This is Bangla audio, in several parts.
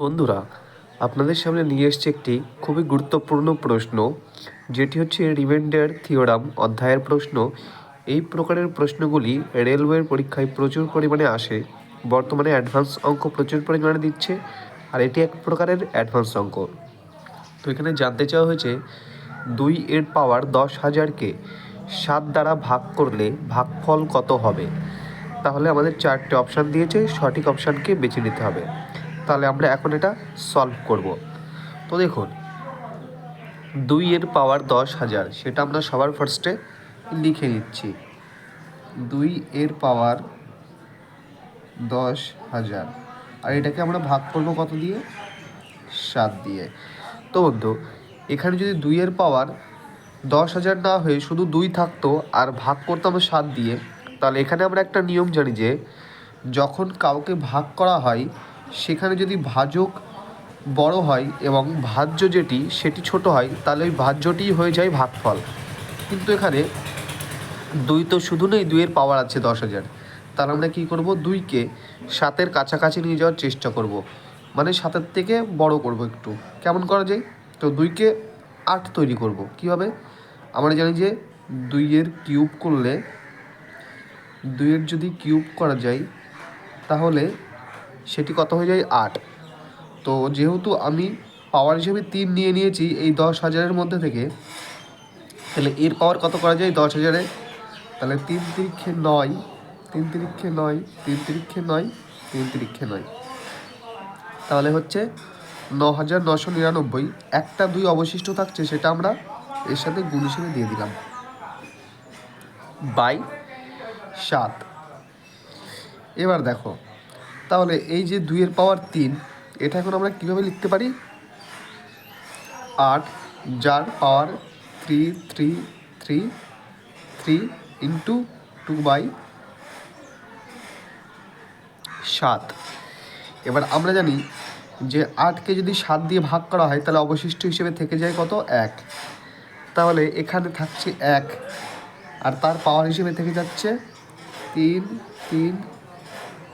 বন্ধুরা, আপনাদের সামনে নিয়ে এসেছি একটি খুবই গুরুত্বপূর্ণ প্রশ্ন, যেটি হচ্ছে রিমাইন্ডার থিওরাম অধ্যায়ের প্রশ্ন। এই প্রকারের প্রশ্নগুলি রেলওয়ের পরীক্ষায় প্রচুর পরিমাণে আসে। বর্তমানে অ্যাডভান্স অঙ্ক প্রচুর পরিমাণে দিচ্ছে, আর এটি এক প্রকারের অ্যাডভান্স অঙ্ক। তো এখানে জানতে চাওয়া হয়েছে 2 এর পাওয়ার 10,000-কে 7 দ্বারা ভাগ করলে ভাগফল কত হবে। তাহলে আমাদের 4টে অপশান দিয়েছে, সঠিক অপশানকে বেছে নিতে হবে। তাহলে আমরা এখন এটা সলভ করব। তো দেখুন, 2 এর পাওয়ার 10,000 সেটা আমরা সবার ফার্স্টে লিখে নিচ্ছি। 2 এর পাওয়ার 10,000, আর এটাকে আমরা ভাগ করবো কত দিয়ে? 7 দিয়ে। তো বন্ধু, এখানে যদি 2 এর পাওয়ার 10,000 না হয়ে শুধু 2 থাকতো আর ভাগ করতাম 7 দিয়ে, তাহলে এখানে আমরা একটা নিয়ম জানি যে যখন কাউকে ভাগ করা হয় সেখানে যদি ভাজক বড় হয় এবং ভাজ্য যেটি সেটি ছোট হয়, তাহলে ওই ভাজ্যটিই হয়ে যায় ভাগফল। কিন্তু এখানে 2 তো শুধু নেই, 2 এর পাওয়ার আছে 10,000। তাহলে আমরা কী করব? 2কে 7-এর কাছাকাছি নিয়ে যাওয়ার চেষ্টা করব, মানে 7-এর থেকে বড় করব একটু। কেমন করা যায়? তো 2কে 8 তৈরি করব। কীভাবে? আমরা জানি যে 2 এর কিউব করলে, 2 এর যদি কিউব করা যায় তাহলে সেটি কত হয়ে যায়? 8। তো যেহেতু আমি পাওয়ার হিসেবে 3 নিয়ে নিয়েছি এই 10,000-এর মধ্যে থেকে, তাহলে এর পাওয়ার কত করা যায় 10,000-এ? তাহলে 3 তিরিক্ষে 9, 3 তিরিক্ষে 9, 3 তিরিক্ষে 9, 3 তিরিক্ষে 9, তাহলে হচ্ছে 9,999। একটা 2 অবশিষ্ট থাকছে, সেটা আমরা এর সাথে গুণ হিসেবে দিয়ে দিলাম বাই 7। এবার দেখো, তাহলে এই যে 2 এর পাওয়ার 3, এটা এখন আমরা কীভাবে লিখতে পারি? 8 যার পাওয়ার 3 3 3 3 ইন্টু 2/7। এবার আমরা জানি যে 8কে যদি 7 দিয়ে ভাগ করা হয় তাহলে অবশিষ্ট হিসেবে থেকে যায় কত? 1। তাহলে এখানে থাকছে 1, আর তার পাওয়ার হিসেবে থেকে যাচ্ছে 3 3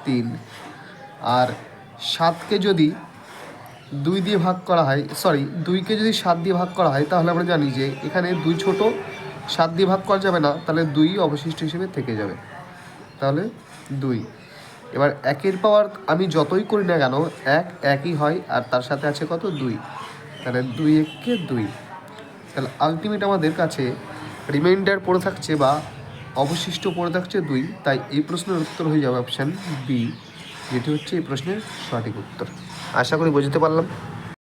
3। আর 7কে যদি 2 দিয়ে ভাগ করা হয়, 2কে যদি 7 দিয়ে ভাগ করা হয়, তাহলে আমরা জানি যে এখানে 2 ছোট, 7 দিয়ে ভাগ করা যাবে না, তাহলে 2 অবশিষ্ট হিসেবে থেকে যাবে। তাহলে 2। এবার 1-এর পাওয়ার আমি যতই করি না কেন, একই হয়, আর তার সাথে আছে কত? 2। তাহলে 2 1-কে 2। তাহলে আলটিমেট আমাদের কাছে রিমাইন্ডার পড়ে থাকছে বা অবশিষ্ট পড়ে থাকছে 2। তাই এই প্রশ্নের উত্তর হয়ে যাবে অপশান বি, যেটি হচ্ছে এই প্রশ্নের সঠিক উত্তর। আশা করি বুঝতে পারলাম।